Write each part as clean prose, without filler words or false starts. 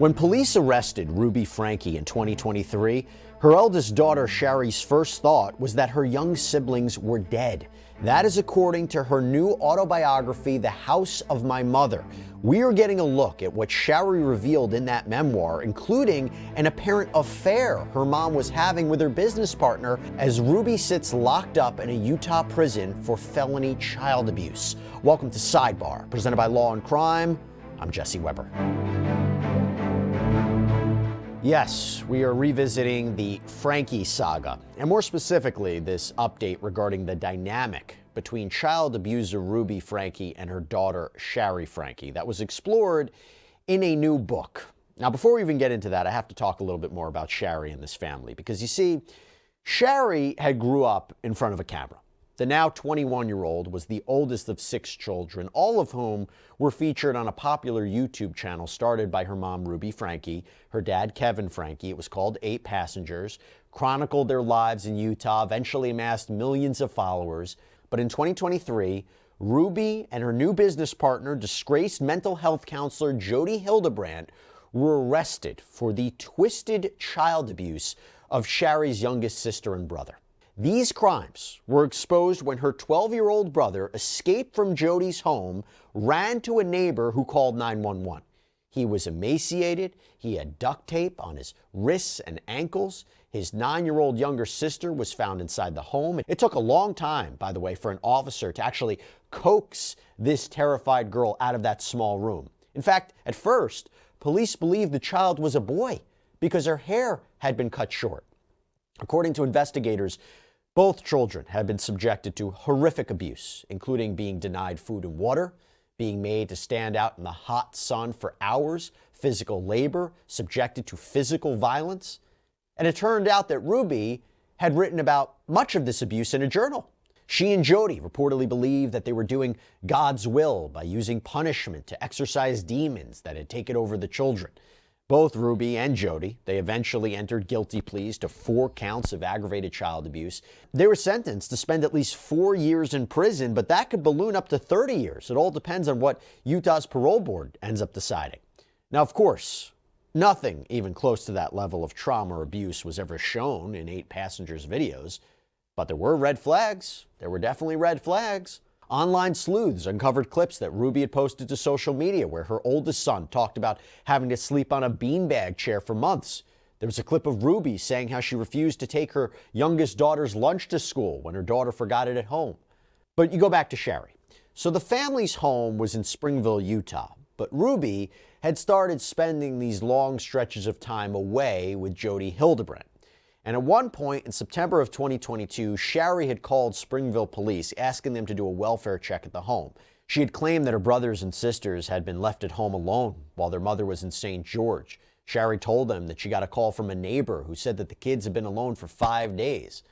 When police arrested Ruby Franke in 2023, her eldest daughter Shari's first thought was that her young siblings were dead. That is according to her new autobiography, The House of My Mother. We are getting a look at what Shari revealed in that memoir, including an apparent affair her mom was having with her business partner as Ruby sits locked up in a Utah prison for felony child abuse. Welcome to Sidebar, presented by Law&Crime. I'm Jesse Weber. Yes, we are revisiting the Franke saga, and more specifically, this update regarding the dynamic between child abuser Ruby Franke and her daughter Shari Franke that was explored in a new book. Now, before we even get into that, I have to talk a little bit more about Shari and this family, because you see, Shari had grew up in front of a camera. The now 21-year-old was the oldest of 6 children, all of whom were featured on a popular YouTube channel started by her mom, Ruby Franke, her dad, Kevin Franke. It was called 8 Passengers, chronicled their lives in Utah, eventually amassed millions of followers. But in 2023, Ruby and her new business partner, disgraced mental health counselor Jodi Hildebrandt, were arrested for the twisted child abuse of Shari's youngest sister and brother. These crimes were exposed when her 12-year-old brother escaped from Jodi's home, ran to a neighbor who called 911. He was emaciated, he had duct tape on his wrists and ankles. His 9-year-old younger sister was found inside the home. It took a long time, by the way, for an officer to actually coax this terrified girl out of that small room. In fact, at first, police believed the child was a boy because her hair had been cut short. According to investigators, both children had been subjected to horrific abuse, including being denied food and water, being made to stand out in the hot sun for hours, physical labor, subjected to physical violence. And it turned out that Ruby had written about much of this abuse in a journal. She and Jodi reportedly believed that they were doing God's will by using punishment to exorcise demons that had taken over the children. Both Ruby and Jodi, they eventually entered guilty pleas to 4 counts of aggravated child abuse. They were sentenced to spend at least 4 years in prison, but that could balloon up to 30 years. It all depends on what Utah's parole board ends up deciding. Now, of course, nothing even close to that level of trauma or abuse was ever shown in 8 Passengers videos, but there were red flags. There were definitely red flags. Online sleuths uncovered clips that Ruby had posted to social media where her oldest son talked about having to sleep on a beanbag chair for months. There was a clip of Ruby saying how she refused to take her youngest daughter's lunch to school when her daughter forgot it at home. But you go back to Shari. So the family's home was in Springville, Utah, but Ruby had started spending these long stretches of time away with Jodi Hildebrandt. And at one point in September of 2022, Shari had called Springville police asking them to do a welfare check at the home. She had claimed that her brothers and sisters had been left at home alone while their mother was in St. George. Shari told them that she got a call from a neighbor who said that the kids had been alone for 5 days.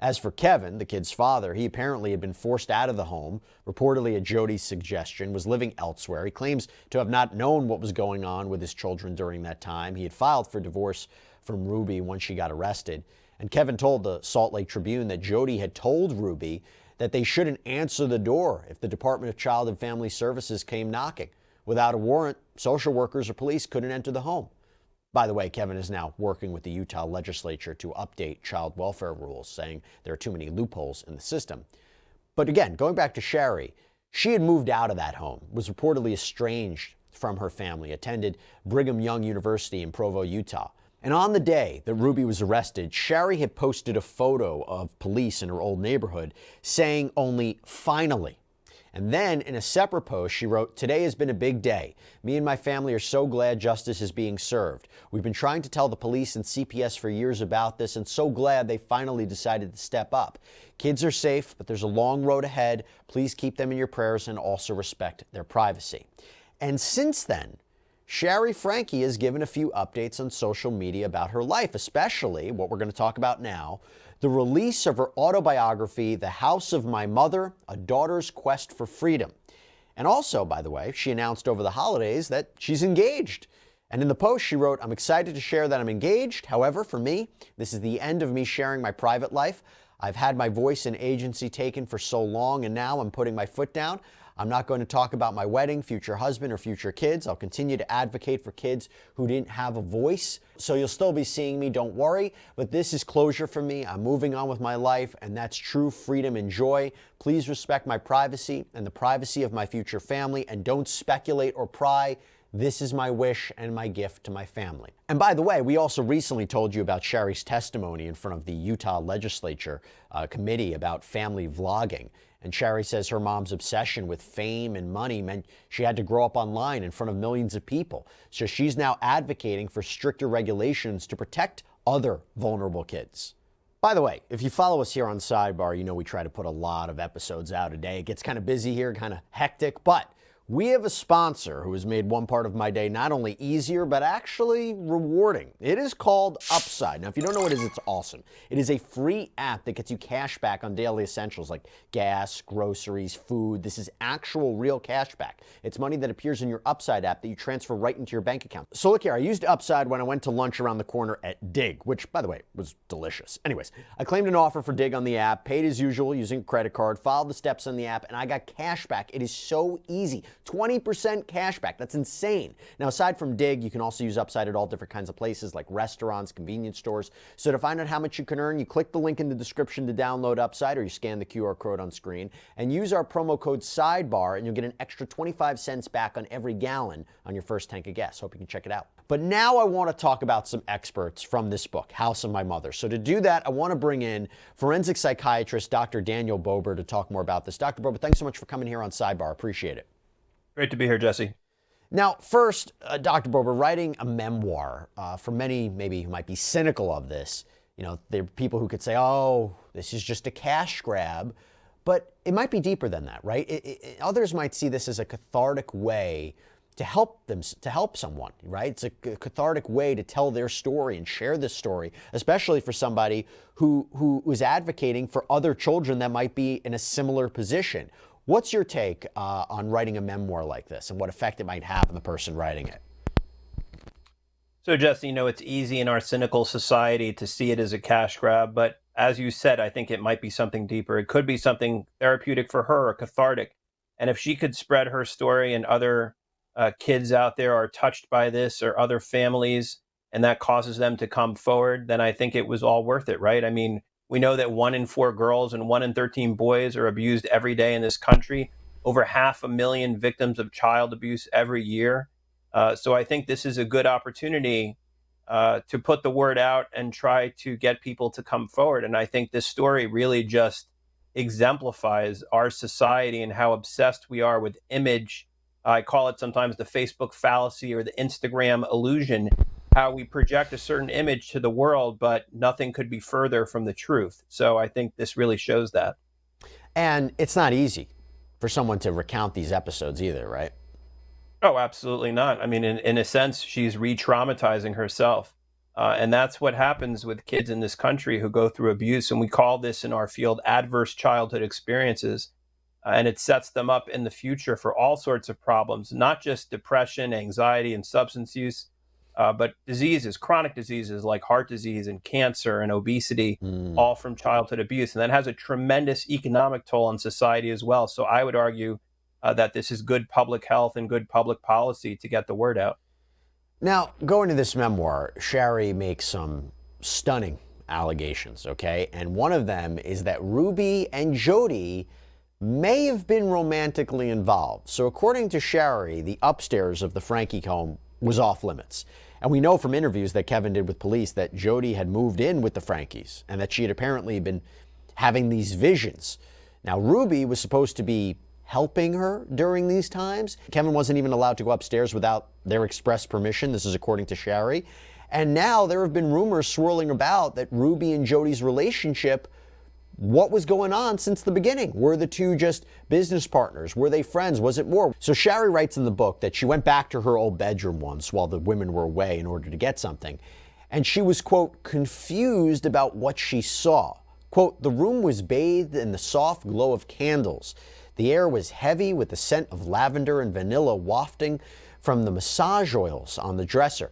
As for Kevin, the kid's father, he apparently had been forced out of the home, reportedly at Jodi's suggestion, was living elsewhere. He claims to have not known what was going on with his children during that time. He had filed for divorce from Ruby once she got arrested. And Kevin told the Salt Lake Tribune that Jodi had told Ruby that they shouldn't answer the door if the Department of Child and Family Services came knocking. Without a warrant, social workers or police couldn't enter the home. By the way, Kevin is now working with the Utah legislature to update child welfare rules, saying there are too many loopholes in the system. But again, going back to Shari, she had moved out of that home, was reportedly estranged from her family, attended Brigham Young University in Provo, Utah. And on the day that Ruby was arrested, Shari had posted a photo of police in her old neighborhood saying only "finally." And then in a separate post, she wrote, "Today has been a big day. Me and my family are so glad justice is being served. We've been trying to tell the police and CPS for years about this and so glad they finally decided to step up. Kids are safe, but there's a long road ahead. Please keep them in your prayers and also respect their privacy." And since then, Shari Franke has given a few updates on social media about her life, especially what we're going to talk about now, the release of her autobiography, The House of My Mother, A Daughter's Quest for Freedom. And also, by the way, she announced over the holidays that she's engaged. And in the post, she wrote, "I'm excited to share that I'm engaged. However, for me, this is the end of me sharing my private life. I've had my voice and agency taken for so long, and now I'm putting my foot down. I'm not going to talk about my wedding, future husband, or future kids. I'll continue to advocate for kids who didn't have a voice. So you'll still be seeing me, don't worry. But this is closure for me. I'm moving on with my life, and that's true freedom and joy. Please respect my privacy and the privacy of my future family, and don't speculate or pry. This is my wish and my gift to my family. And by the way, we also recently told you about Shari's testimony in front of the Utah legislature committee about family vlogging. And Shari says her mom's obsession with fame and money meant she had to grow up online in front of millions of people. So she's now advocating for stricter regulations to protect other vulnerable kids. By the way, if you follow us here on Sidebar, you know we try to put a lot of episodes out a day. It gets kind of busy here, kind of hectic, but we have a sponsor who has made one part of my day not only easier, but actually rewarding. It is called Upside. Now, if you don't know what it is, it's awesome. It is a free app that gets you cash back on daily essentials like gas, groceries, food. This is actual real cash back. It's money that appears in your Upside app that you transfer right into your bank account. So look here, I used Upside when I went to lunch around the corner at Dig, which, by the way, was delicious. Anyways, I claimed an offer for Dig on the app, paid as usual using a credit card, followed the steps on the app, and I got cash back. It is so easy. 20% cash back. That's insane. Now, aside from Dig, you can also use Upside at all different kinds of places like restaurants, convenience stores. So to find out how much you can earn, you click the link in the description to download Upside, or you scan the QR code on screen and use our promo code SIDEBAR, and you'll get an extra 25 cents back on every gallon on your first tank of gas. Hope you can check it out. But now I want to talk about some experts from this book, House of My Mother. So to do that, I want to bring in forensic psychiatrist Dr. Daniel Bober to talk more about this. Dr. Bober, thanks so much for coming here on Sidebar. Appreciate it. Great to be here, Jesse. Now, first, Dr. Bober, writing a memoir, for many maybe who might be cynical of this, you know, there are people who could say, oh, this is just a cash grab, but it might be deeper than that, right? Others might see this as a cathartic way to help them, to help someone, right? It's a cathartic way to tell their story and share this story, especially for somebody who is advocating for other children that might be in a similar position. What's your take on writing a memoir like this and what effect it might have on the person writing it? So, Jesse, you know, it's easy in our cynical society to see it as a cash grab, but as you said, I think it might be something deeper. It could be something therapeutic for her or cathartic. And if she could spread her story and other kids out there are touched by this, or other families, and that causes them to come forward, then I think it was all worth it, right? I mean, we know that 1 in 4 girls and 1 in 13 boys are abused every day in this country. Over 500,000 victims of child abuse every year. So I think this is a good opportunity to put the word out and try to get people to come forward. And I think this story really just exemplifies our society and how obsessed we are with image. I call it sometimes the Facebook fallacy or the Instagram illusion. How we project a certain image to the world, but nothing could be further from the truth. So I think this really shows that. And it's not easy for someone to recount these episodes either, right? Oh, absolutely not. I mean, in a sense, she's re-traumatizing herself. And that's what happens with kids in this country who go through abuse. And we call this in our field adverse childhood experiences. And it sets them up in the future for all sorts of problems, not just depression, anxiety, and substance use, but diseases, chronic diseases like heart disease and cancer and obesity, all from childhood abuse. And that has a tremendous economic toll on society as well. So I would argue that this is good public health and good public policy to get the word out. Now, going to this memoir, Shari makes some stunning allegations, okay? And one of them is that Ruby and Jodi may have been romantically involved. So according to Shari, the upstairs of the Franke home was off limits. And we know from interviews that Kevin did with police that Jodi had moved in with the Frankes and that she had apparently been having these visions. Now, Ruby was supposed to be helping her during these times. Kevin wasn't even allowed to go upstairs without their express permission. This is according to Shari. And now there have been rumors swirling about that Ruby and Jodi's relationship, what was going on since the beginning? Were the two just business partners? Were they friends? Was it more? So Shari writes in the book that she went back to her old bedroom once while the women were away in order to get something. And she was, quote, confused about what she saw. Quote, the room was bathed in the soft glow of candles. The air was heavy with the scent of lavender and vanilla wafting from the massage oils on the dresser.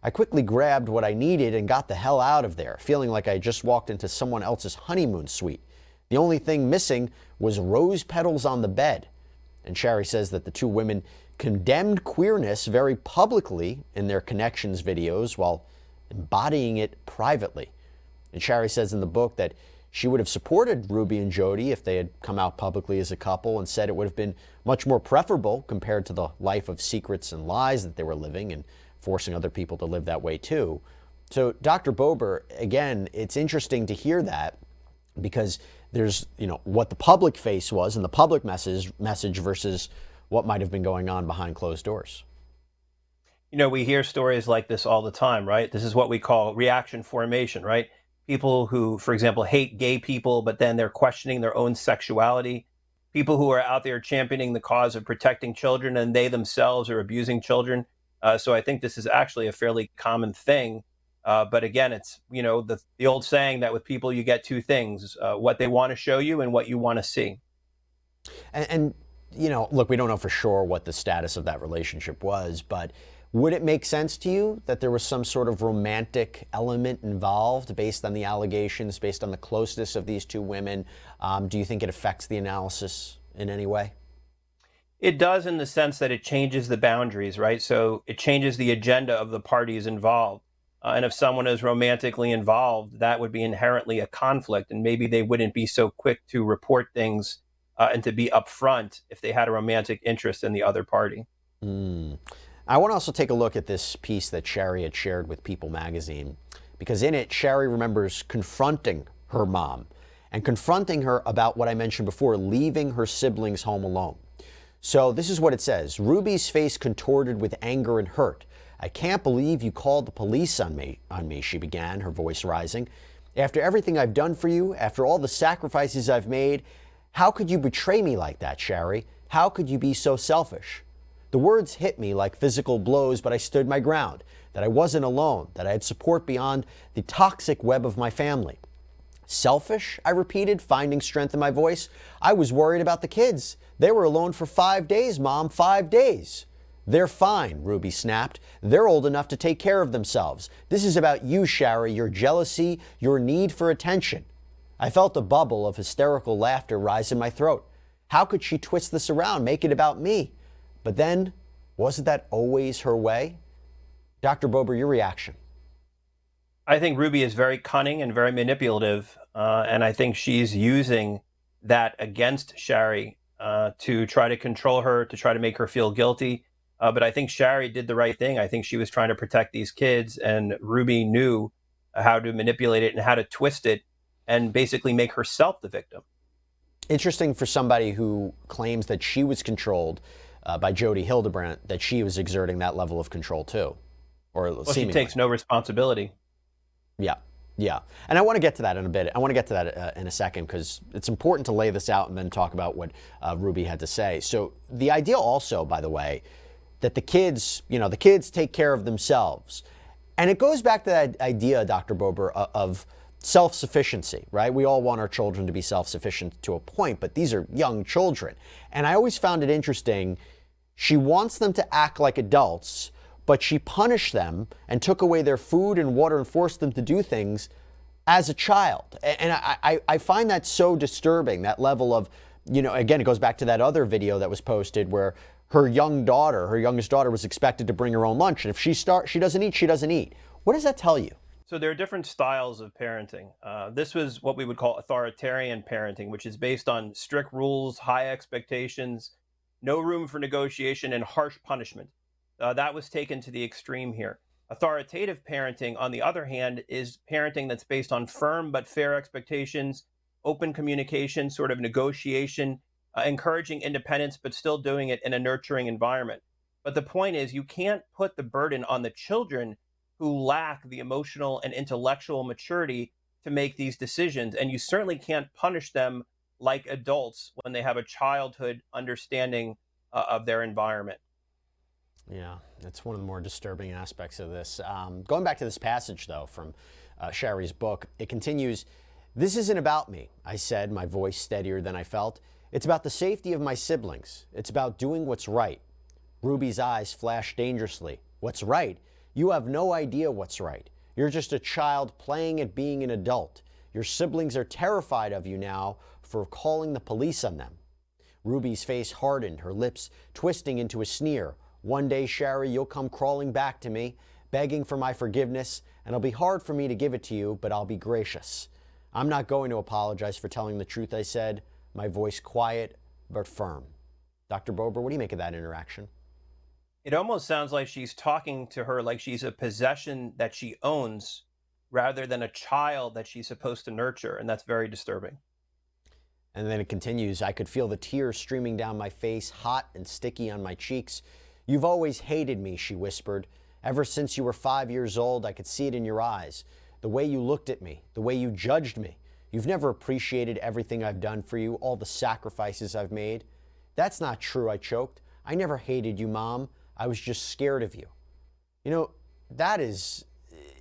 I quickly grabbed what I needed and got the hell out of there, feeling like I just walked into someone else's honeymoon suite. The only thing missing was rose petals on the bed. And Shari says that the two women condemned queerness very publicly in their connections videos while embodying it privately. And Shari says in the book that she would have supported Ruby and Jodi if they had come out publicly as a couple, and said it would have been much more preferable compared to the life of secrets and lies that they were living and forcing other people to live that way too. So Dr. Bober, again, it's interesting to hear that, because there's, what the public face was and the public message versus what might have been going on behind closed doors. We hear stories like this all the time, right? This is what we call reaction formation, right? People who, for example, hate gay people, but then they're questioning their own sexuality. People who are out there championing the cause of protecting children, and they themselves are abusing children. So I think this is actually a fairly common thing. But again, it's, the old saying that with people you get two things, what they want to show you and what you want to see. And look, we don't know for sure what the status of that relationship was, but would it make sense to you that there was some sort of romantic element involved based on the allegations, based on the closeness of these two women? Do you think it affects the analysis in any way? It does, in the sense that it changes the boundaries, right? So it changes the agenda of the parties involved. And if someone is romantically involved, that would be inherently a conflict, and maybe they wouldn't be so quick to report things and to be upfront if they had a romantic interest in the other party. I want to also take a look at this piece that Shari had shared with People magazine, because in it, Shari remembers confronting her mom and confronting her about what I mentioned before, leaving her siblings home alone. So this is what it says. Ruby's face contorted with anger and hurt. "I can't believe you called the police on me, she began, her voice rising. "After everything I've done for you, after all the sacrifices I've made, how could you betray me like that, Shari? How could you be so selfish?" The words hit me like physical blows, but I stood my ground, that I wasn't alone, that I had support beyond the toxic web of my family. "Selfish?" I repeated, finding strength in my voice. "I was worried about the kids. They were alone for 5 days, Mom, 5 days. "They're fine," Ruby snapped. "They're old enough to take care of themselves. This is about you, Shari, your jealousy, your need for attention." I felt a bubble of hysterical laughter rise in my throat. How could she twist this around, make it about me? But then, wasn't that always her way? Dr. Bober, your reaction? I think Ruby is very cunning and very manipulative, and I think she's using that against Shari to try to control her, to try to make her feel guilty. But I think Shari did the right thing. I think she was trying to protect these kids, and Ruby knew how to manipulate it and how to twist it and basically make herself the victim. Interesting for somebody who claims that she was controlled by Jodi Hildebrandt, that she was exerting that level of control too. Well, she takes no responsibility. Yeah. And I want to get to that in a bit. I want to get to that in a second, because it's important to lay this out and then talk about what Ruby had to say. So the idea also, by the way, that the kids take care of themselves. And it goes back to that idea, Dr. Bober, of self-sufficiency, right? We all want our children to be self-sufficient to a point, but these are young children. And I always found it interesting. She wants them to act like adults, but she punished them and took away their food and water and forced them to do things as a child. And I find that so disturbing, that level of, again, it goes back to that other video that was posted where her youngest daughter was expected to bring her own lunch. And if she doesn't eat, she doesn't eat. What does that tell you? So there are different styles of parenting. This was what we would call authoritarian parenting, which is based on strict rules, high expectations, no room for negotiation, and harsh punishment. That was taken to the extreme here. Authoritative parenting, on the other hand, is parenting that's based on firm but fair expectations, open communication, sort of negotiation, encouraging independence, but still doing it in a nurturing environment. But the point is, you can't put the burden on the children who lack the emotional and intellectual maturity to make these decisions. And you certainly can't punish them like adults when they have a childhood understanding of their environment. Yeah, that's one of the more disturbing aspects of this. Going back to this passage, though, from Shari's book, it continues, "This isn't about me," I said, my voice steadier than I felt. "It's about the safety of my siblings. It's about doing what's right." Ruby's eyes flashed dangerously. "What's right? You have no idea what's right. You're just a child playing at being an adult. Your siblings are terrified of you now for calling the police on them." Ruby's face hardened, her lips twisting into a sneer. One day, Shari, you'll come crawling back to me, begging for my forgiveness, and it'll be hard for me to give it to you, but I'll be gracious. I'm not going to apologize for telling the truth, I said, my voice quiet but firm. Dr. Bober, what do you make of that interaction? It almost sounds like she's talking to her like she's a possession that she owns rather than a child that she's supposed to nurture, and that's very disturbing. And then it continues, I could feel the tears streaming down my face, hot and sticky on my cheeks. You've always hated me, she whispered. Ever since you were 5 years old, I could see it in your eyes. The way you looked at me, the way you judged me. You've never appreciated everything I've done for you, all the sacrifices I've made. That's not true, I choked. I never hated you, Mom. I was just scared of you. You know, that is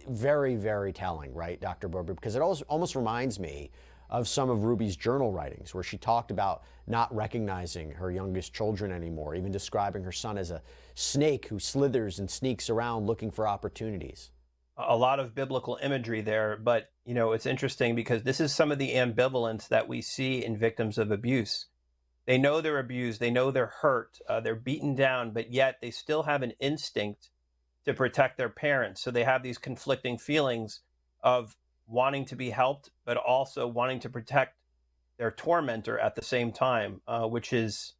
very, very telling, right, Dr. Bober? Because it almost reminds me of some of Ruby's journal writings where she talked about not recognizing her youngest children anymore, even describing her son as a snake who slithers and sneaks around looking for opportunities. A lot of biblical imagery there, but you know, it's interesting because this is some of the ambivalence that we see in victims of abuse. They know they're abused, they know they're hurt, they're beaten down, but yet they still have an instinct to protect their parents. So they have these conflicting feelings of wanting to be helped, but also wanting to protect their tormentor at the same time, which is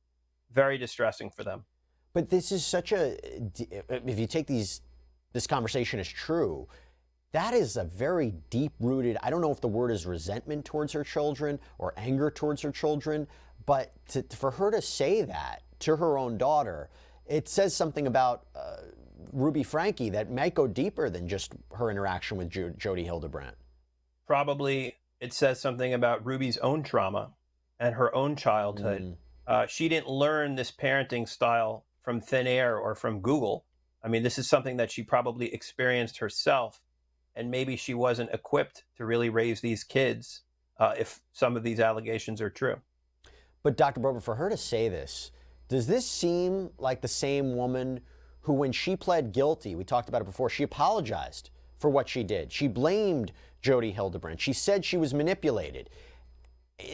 very distressing for them. But this is such a, if you take this conversation as true, that is a very deep-rooted, I don't know if the word is resentment towards her children or anger towards her children, but for her to say that to her own daughter, it says something about Ruby Franke that might go deeper than just her interaction with Jodi Hildebrandt. Probably it says something about Ruby's own trauma and her own childhood. She didn't learn this parenting style from thin air or from Google. I mean, this is something that she probably experienced herself, and maybe she wasn't equipped to really raise these kids if some of these allegations are true. But Dr. Bober, for her to say this, does this seem like the same woman who, when she pled guilty, we talked about it before, she apologized for what she did. She blamed Jodi Hildebrandt. She said she was manipulated.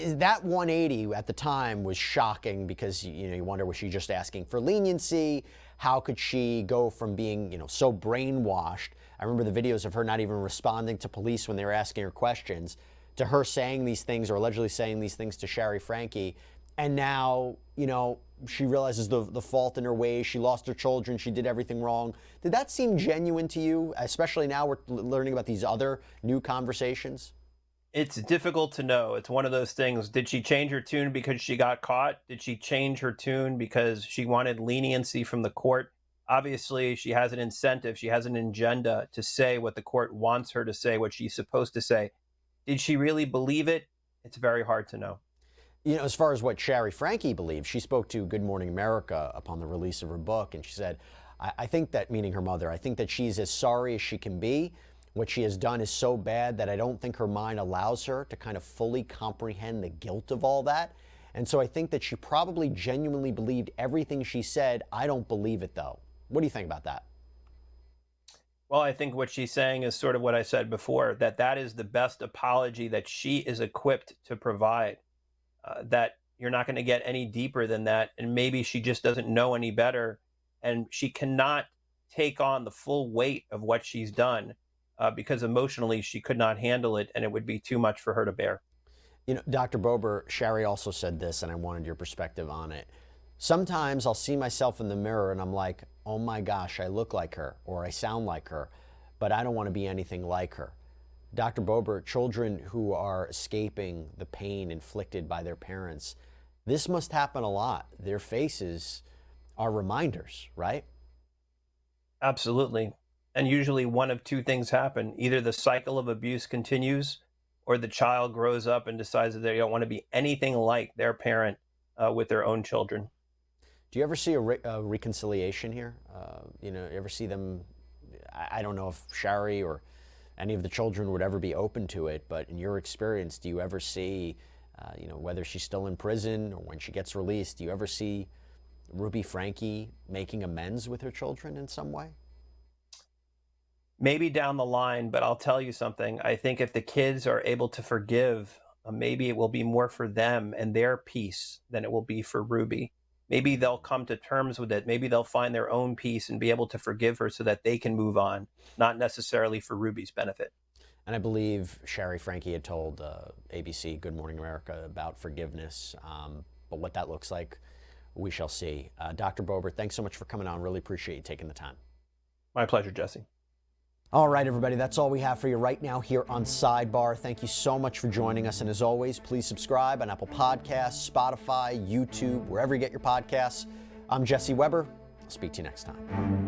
That 180 at the time was shocking because, you know, you wonder, was she just asking for leniency? How could she go from being, you know, so brainwashed? I remember the videos of her not even responding to police when they were asking her questions, to her saying these things or allegedly saying these things to Shari Franke. And now, you know, she realizes the fault in her ways. She lost her children. She did everything wrong. Did that seem genuine to you, especially now we're learning about these other new conversations? It's difficult to know. It's one of those things. Did she change her tune because she got caught? Did she change her tune because she wanted leniency from the court? Obviously, she has an incentive. She has an agenda to say what the court wants her to say, what she's supposed to say. Did she really believe it? It's very hard to know. You know, as far as what Shari Franke believes, she spoke to Good Morning America upon the release of her book, and she said, I think that, meaning her mother, I think that she's as sorry as she can be. What she has done is so bad that I don't think her mind allows her to kind of fully comprehend the guilt of all that. And so I think that she probably genuinely believed everything she said. I don't believe it, though. What do you think about that? Well, I think what she's saying is sort of what I said before, that is the best apology that she is equipped to provide, that you're not going to get any deeper than that. And maybe she just doesn't know any better. And she cannot take on the full weight of what she's done because emotionally she could not handle it, and it would be too much for her to bear. You know, Dr. Bober, Shari also said this, and I wanted your perspective on it. Sometimes I'll see myself in the mirror and I'm like, oh my gosh, I look like her or I sound like her, but I don't want to be anything like her. Dr. Bober, children who are escaping the pain inflicted by their parents, this must happen a lot. Their faces are reminders, right? Absolutely. And usually one of two things happen. Either the cycle of abuse continues or the child grows up and decides that they don't want to be anything like their parent with their own children. Do you ever see a reconciliation here? You know, you ever see them? I don't know if Shari or any of the children would ever be open to it, but in your experience, do you ever see, you know, whether she's still in prison or when she gets released, do you ever see Ruby Franke making amends with her children in some way? Maybe down the line, but I'll tell you something. I think if the kids are able to forgive maybe it will be more for them and their peace than it will be for Ruby. Maybe they'll come to terms with it. Maybe they'll find their own peace and be able to forgive her so that they can move on, not necessarily for Ruby's benefit. And I believe Shari Franke had told ABC Good Morning America about forgiveness. But what that looks like, we shall see. Dr. Bober, thanks so much for coming on. Really appreciate you taking the time. My pleasure, Jesse. All right, everybody, that's all we have for you right now here on Sidebar. Thank you so much for joining us. And as always, please subscribe on Apple Podcasts, Spotify, YouTube, wherever you get your podcasts. I'm Jesse Weber. I'll speak to you next time.